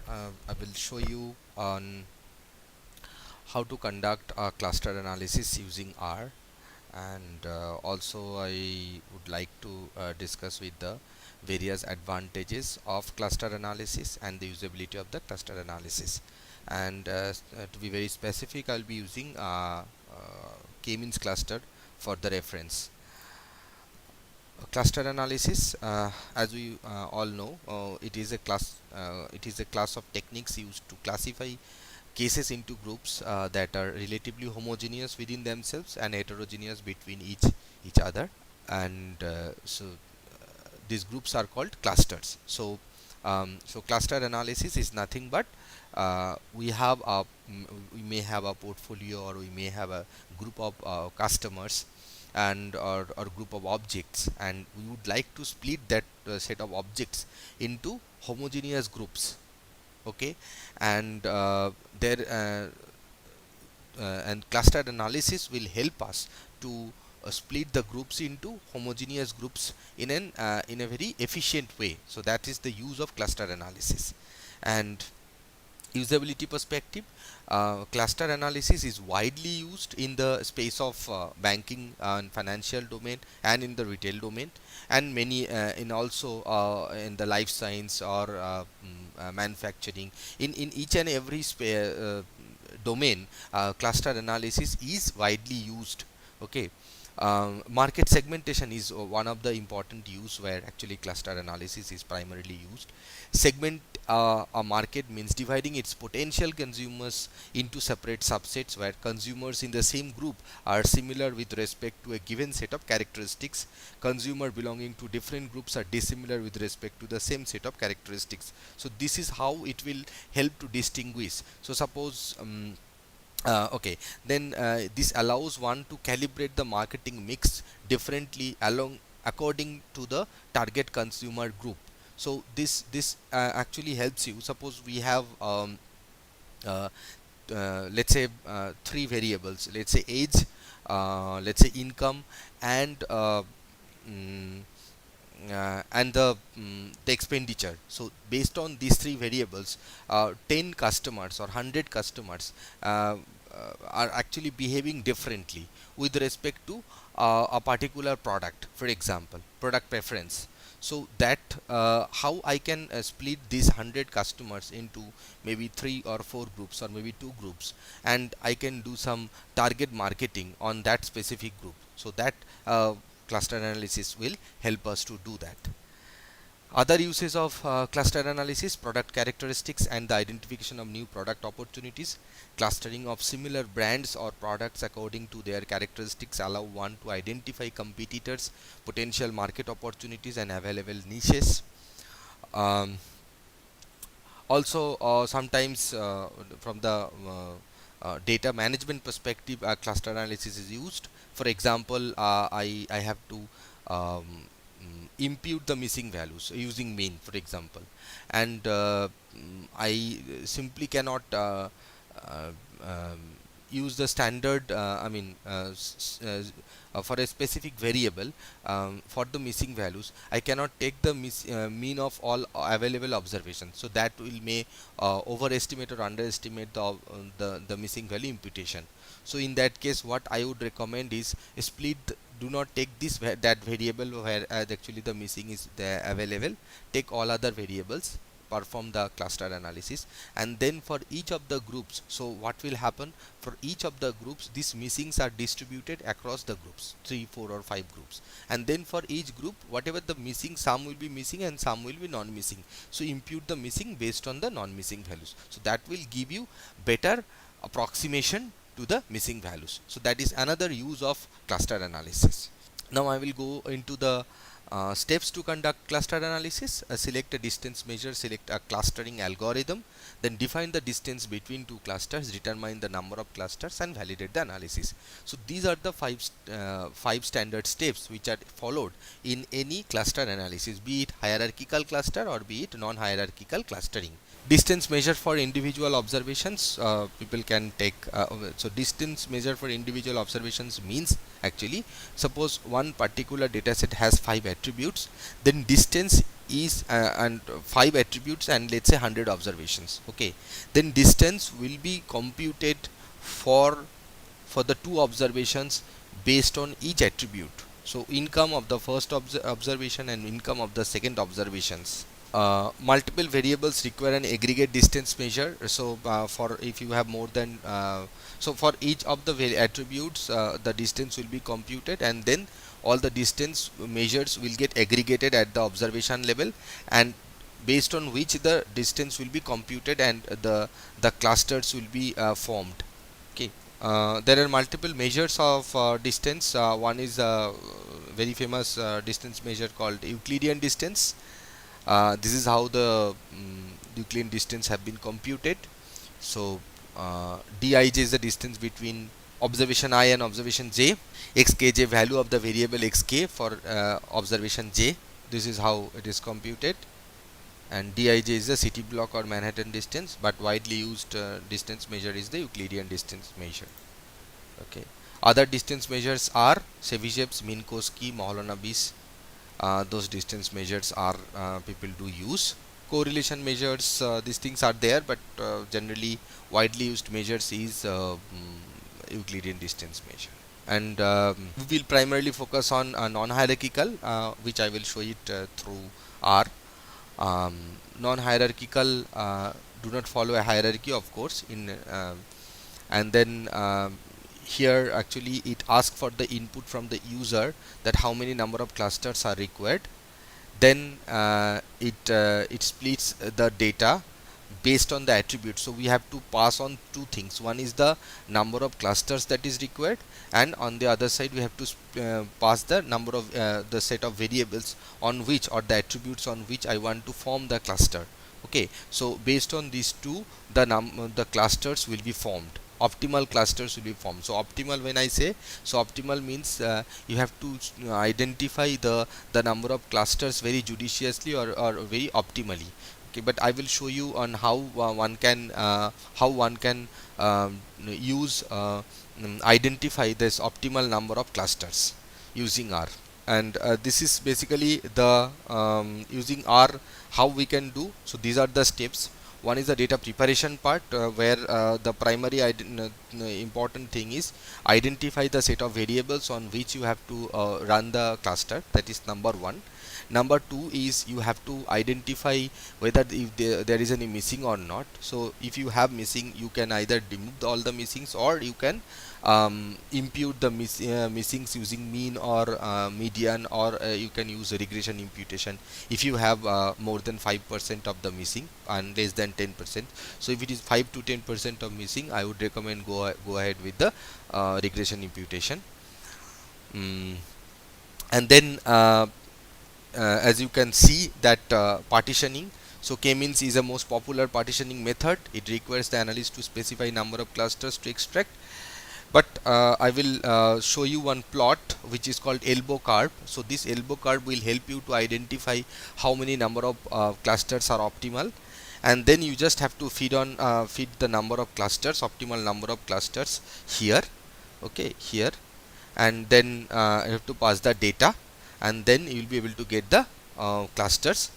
I will show you on how to conduct a cluster analysis using R, and also I would like to discuss with the various advantages of cluster analysis and the usability of the cluster analysis. And to be very specific, I'll be using k-means cluster for the reference. Cluster analysis, as we all know, it is a class of techniques used to classify cases into groups that are relatively homogeneous within themselves and heterogeneous between each other. And these groups are called clusters. So cluster analysis is nothing but we may have a portfolio, or we may have a group of customers and or group of objects, and we would like to split that set of objects into homogeneous groups. Okay, and and cluster analysis will help us to split the groups into homogeneous groups in a very efficient way. So that is the use of cluster analysis. And usability perspective, cluster analysis is widely used in the space of banking and financial domain, and in the retail domain, and many in also in the life science or manufacturing. In each and every domain, cluster analysis is widely used. Okay. Market segmentation is one of the important use where actually cluster analysis is primarily used. Segment a market means dividing its potential consumers into separate subsets where consumers in the same group are similar with respect to a given set of characteristics. Consumer belonging to different groups are dissimilar with respect to the same set of characteristics. So this is how it will help to distinguish. So suppose okay, then this allows one to calibrate the marketing mix differently along according to the target consumer group. So this actually helps you. Suppose we have uh, let's say three variables. Let's say age, let's say income, and mm, the expenditure. So based on these three variables, 10 customers or 100 customers are actually behaving differently with respect to a particular product, for example product preference. So that how I can split these 100 customers into maybe 3 or 4 groups, or maybe 2 groups, and I can do some target marketing on that specific group. So that cluster analysis will help us to do that. Other uses of cluster analysis: product characteristics and the identification of new product opportunities. Clustering of similar brands or products according to their characteristics allow one to identify competitors, potential market opportunities, and available niches. Um, Also, sometimes from the data management perspective, cluster analysis is used. For example, I have to impute the missing values using main, for example, and I simply cannot uh, um, use the standard for a specific variable. For the missing values, I cannot take the mean of all available observations, so that will may overestimate or underestimate the missing value imputation. So in that case, what I would recommend is split. Do not take that variable where actually the missing is there available. Take all other variables, perform the cluster analysis, and then for each of the groups, so what will happen, for each of the groups these missings are distributed across the groups, 3, 4, or 5 groups, and then for each group whatever the missing, some will be missing and some will be non-missing. So impute the missing based on the non-missing values, so that will give you better approximation to the missing values. So that is another use of cluster analysis. Now I will go into the steps to conduct cluster analysis. Select a distance measure, select a clustering algorithm, then define the distance between two clusters, determine the number of clusters, and validate the analysis. So these are the five standard steps which are followed in any cluster analysis, be it hierarchical cluster or be it non-hierarchical clustering. Distance measure for individual observations, people can take so distance measure for individual observations means, actually suppose one particular dataset has 5 attributes, then distance is and 5 attributes and let's say 100 observations. Okay, then distance will be computed for the two observations based on each attribute. So income of the first observation and income of the second observations. Multiple variables require an aggregate distance measure. So for if you have more than so for each of the attributes the distance will be computed, and then all the distance measures will get aggregated at the observation level, and based on which the distance will be computed and the clusters will be formed. Okay. There are multiple measures of distance. One is a very famous distance measure called Euclidean distance. This is how the Euclidean distance have been computed. So dij is the distance between observation I and observation j. Xkj value of the variable xk for observation j. This is how it is computed. And dij is the city block or Manhattan distance, but widely used distance measure is the Euclidean distance measure. Okay. Other distance measures are Chebyshev's, Minkowski, Mahalanobis. Those distance measures are people do use. Correlation measures, these things are there, but generally widely used measures is Euclidean distance measure. And we will primarily focus on non-hierarchical, which I will show it through R. Non-hierarchical do not follow a hierarchy, of course, in and then here actually it asks for the input from the user, that how many number of clusters are required. Then it splits the data based on the attribute. So we have to pass on two things. One is the number of clusters that is required, and on the other side we have to pass the number of the set of variables on which, or the attributes on which I want to form the cluster. Okay, so based on these two, the clusters will be formed. Optimal clusters will be formed. So optimal, when I say, so optimal means you have to identify the number of clusters very judiciously, or very optimally. Okay, but I will show you on how one can use identify this optimal number of clusters using R. And this is basically the using R how we can do. So these are the steps. One is the data preparation part, where the primary important thing is identify the set of variables on which you have to run the cluster. That is number one. Number two is you have to identify whether if there is any missing or not. So if you have missing, you can either remove all the missings, or you can impute the missings using mean or median, or you can use regression imputation if you have more than 5% of the missing and less than 10%. So if it is 5 to 10% of missing, I would recommend go ahead with the regression imputation. And then as you can see that partitioning. So k-means is a most popular partitioning method. It requires the analyst to specify number of clusters to extract. But I will show you one plot which is called elbow curve. So this elbow curve will help you to identify how many number of clusters are optimal, and then you just have to feed the number of clusters, optimal number of clusters here. Okay, here, and then you have to pass the data, and then you will be able to get the clusters.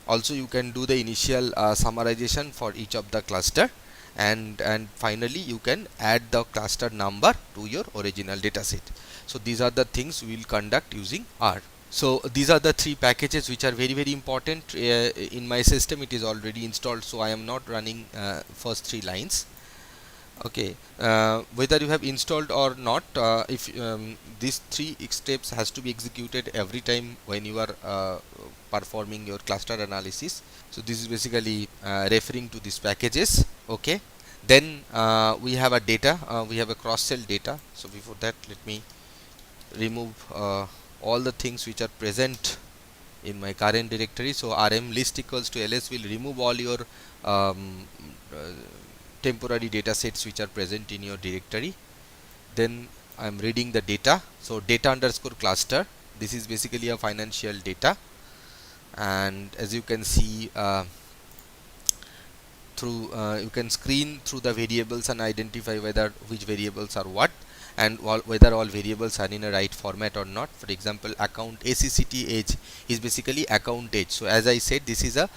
Also you can do the initial summarization for each of the cluster, and finally you can add the cluster number to your original dataset. So these are the things we will conduct using R. So these are the three packages which are very important. In my system it is already installed, so I am not running first three lines. Okay, whether you have installed or not, if these three steps has to be executed every time when you are performing your cluster analysis. So this is basically referring to these packages. Okay, then we have a data, we have a cross-cell data. So before that, let me remove all the things which are present in my current directory. So rm list equals to ls will remove all your temporary data sets which are present in your directory. Then I am reading the data. So data underscore cluster, this is basically a financial data, and as you can see through you can screen through the variables and identify whether which variables are what. and whether all variables are in a right format or not. For example, account ACCT age is basically account age. So as I said, this is a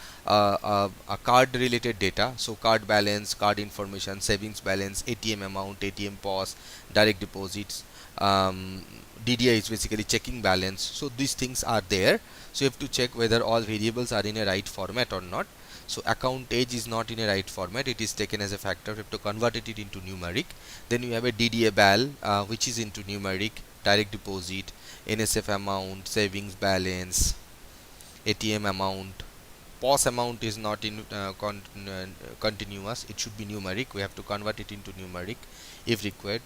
card related data. So card balance, card information, savings balance, ATM amount, ATM pos, direct deposits, DDI is basically checking balance. So these things are there. So you have to check whether all variables are in a right format or not. So account age is not in a right format, it is taken as a factor. You have to convert it into numeric. Then you have a DDA bal, which is into numeric, direct deposit, NSF amount, savings balance, ATM amount. POS amount is not in continuous, it should be numeric. We have to convert it into numeric if required.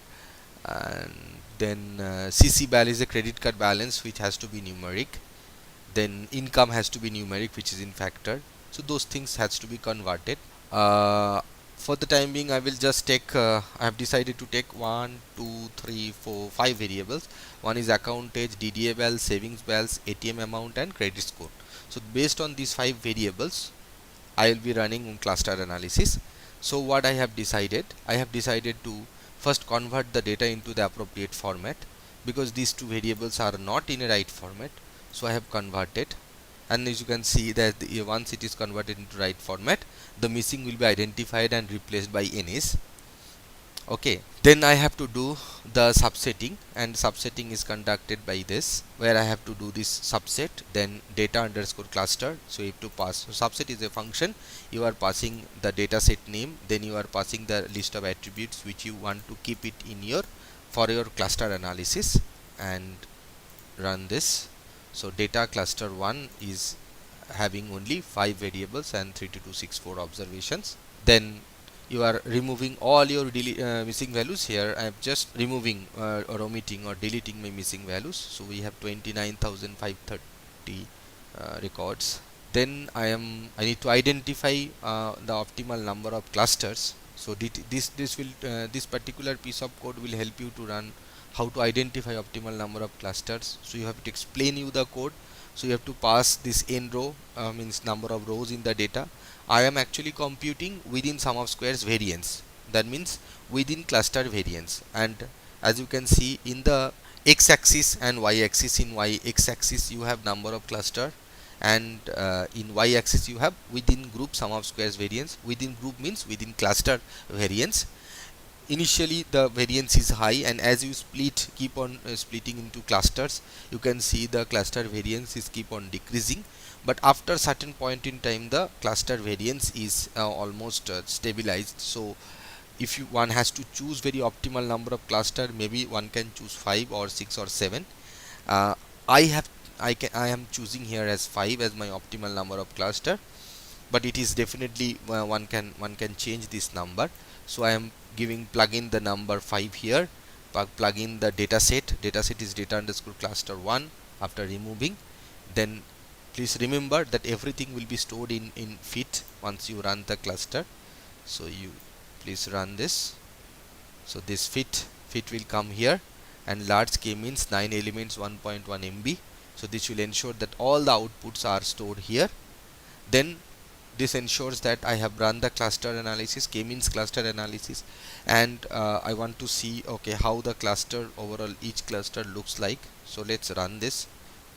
And then CC bal is a credit card balance, which has to be numeric. Then income has to be numeric, which is in factor. So those things has to be converted. For the time being, I will just take I have decided to take 1 2 3 4 5 variables. One is account age, DDA balance, savings balance, ATM amount, and credit score. So based on these 5 variables, I will be running cluster analysis. So what I have decided to first convert the data into the appropriate format, because these two variables are not in a right format. So I have converted, and as you can see that once it is converted into right format, the missing will be identified and replaced by NS. Okay, then I have to do the subsetting, and subsetting is conducted by this, where I have to do this subset, then data underscore cluster. So you have to pass. So subset is a function. You are passing the data set name, then you are passing the list of attributes which you want to keep it in your for your cluster analysis, and run this. So data cluster 1 is having only 5 variables and 3264 observations. Then you are removing all your missing values. Here I am just removing or omitting or deleting my missing values. So we have 29,530 records. Then I need to identify the optimal number of clusters. So this particular piece of code will help you to run how to identify optimal number of clusters. So you have to explain you the code. So you have to pass this n row, means number of rows in the data. I am actually computing within sum of squares variance, that means within cluster variance. And as you can see in the x-axis and y-axis, in x-axis you have number of cluster, and in y-axis you have within group sum of squares variance. Within group means within cluster variance. Initially the variance is high, and as you keep on splitting into clusters, you can see the cluster variance is keep on decreasing. But after certain point in time, the cluster variance is almost stabilized. So if one has to choose very optimal number of cluster, maybe one can choose 5 or 6 or 7. I am choosing here as 5 as my optimal number of cluster, but it is definitely one can change this number. So I am plug in the number 5 here, plug in the data set is data underscore cluster 1 after removing. Then please remember that everything will be stored in fit once you run the cluster. So you please run this. So this fit will come here, and large K means 9 elements 1.1 MB. So this will ensure that all the outputs are stored here. Then this ensures that I have run the cluster analysis, K means cluster analysis, and I want to see how the cluster overall, each cluster looks like. So let's run this.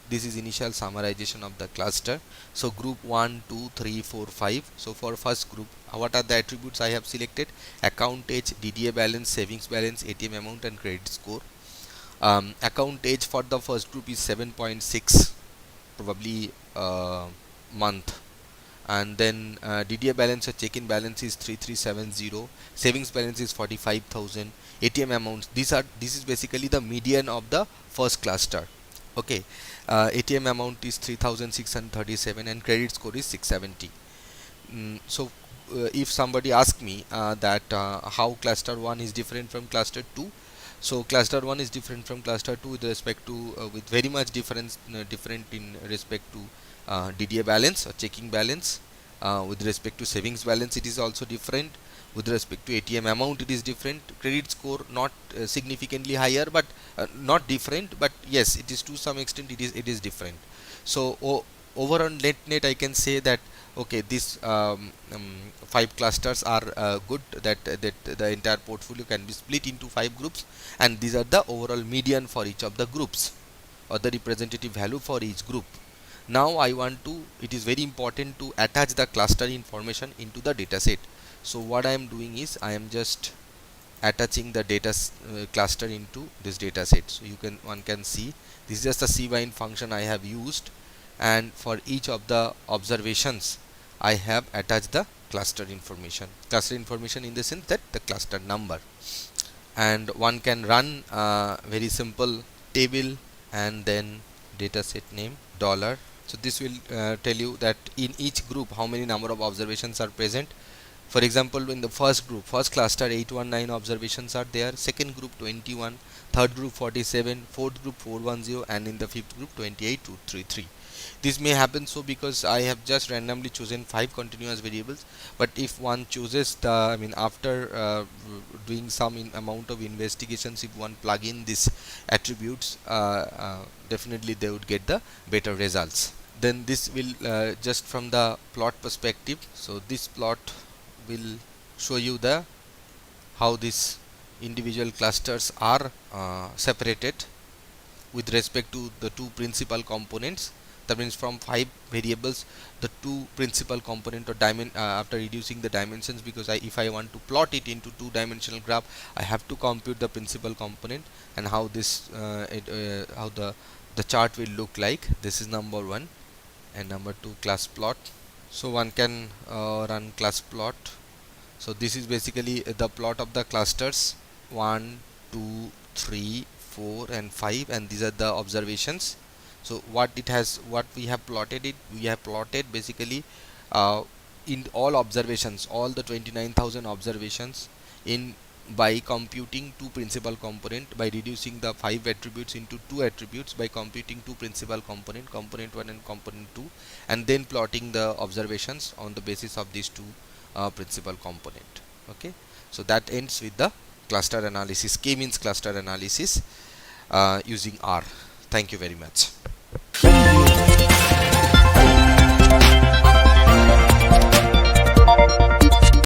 This is initial summarization of the cluster. So group 1 2 3 4 5. So for first group, what are the attributes I have selected? Account age, DDA balance, savings balance, ATM amount, and credit score. Account age for the first group is 7.6, probably month. And then DDA balance or check-in balance is 3370, savings balance is 45,000, ATM amounts, this is basically the median of the first cluster. Okay, ATM amount is 3637, and credit score is 670. So if somebody asks me that how cluster 1 is different from cluster 2, so cluster 1 is different from cluster 2 with respect to with very much different in respect to DDA balance or checking balance. With respect to savings balance, it is also different. With respect to ATM amount, it is different. Credit score not significantly higher, but not different, but yes, it is to some extent it is different. So over on net I can say that okay, these 5 clusters are good, that the entire portfolio can be split into 5 groups, and these are the overall median for each of the groups, or the representative value for each group. Now I want to, it is very important to attach the cluster information into the dataset. So what I am doing is I am just attaching the cluster into this dataset. So one can see this is just a cbind function I have used, and for each of the observations I have attached the cluster information in the sense that the cluster number. And one can run very simple table and then dataset name dollar. So this will tell you that in each group how many number of observations are present. For example, in the first group, first cluster, 819 observations are there, second group 21, third group 47, fourth group 410, and in the fifth group 28233. This may happen so because I have just randomly chosen 5 continuous variables, but if one chooses the, I mean, after doing some amount of investigations, if one plug in these attributes, definitely they would get the better results. Then this will just from the plot perspective, so this plot will show you the how these individual clusters are separated with respect to the two principal components. That means from 5 variables, the two principal component or after reducing the dimensions, because if I want to plot it into two-dimensional graph, I have to compute the principal component, and how this how the chart will look like. This is number one. And number two, class plot. So one can run class plot. So this is basically the plot of the clusters 1, 2, 3, 4 and 5, and these are the observations. So what we have plotted basically in all observations, all the 29,000 observations, in by computing two principal component, by reducing the 5 attributes into 2 attributes, by computing two principal component 1 and component 2, and then plotting the observations on the basis of these two principal component. Okay, so that ends with the cluster analysis, k-means cluster analysis using R. Thank you very much.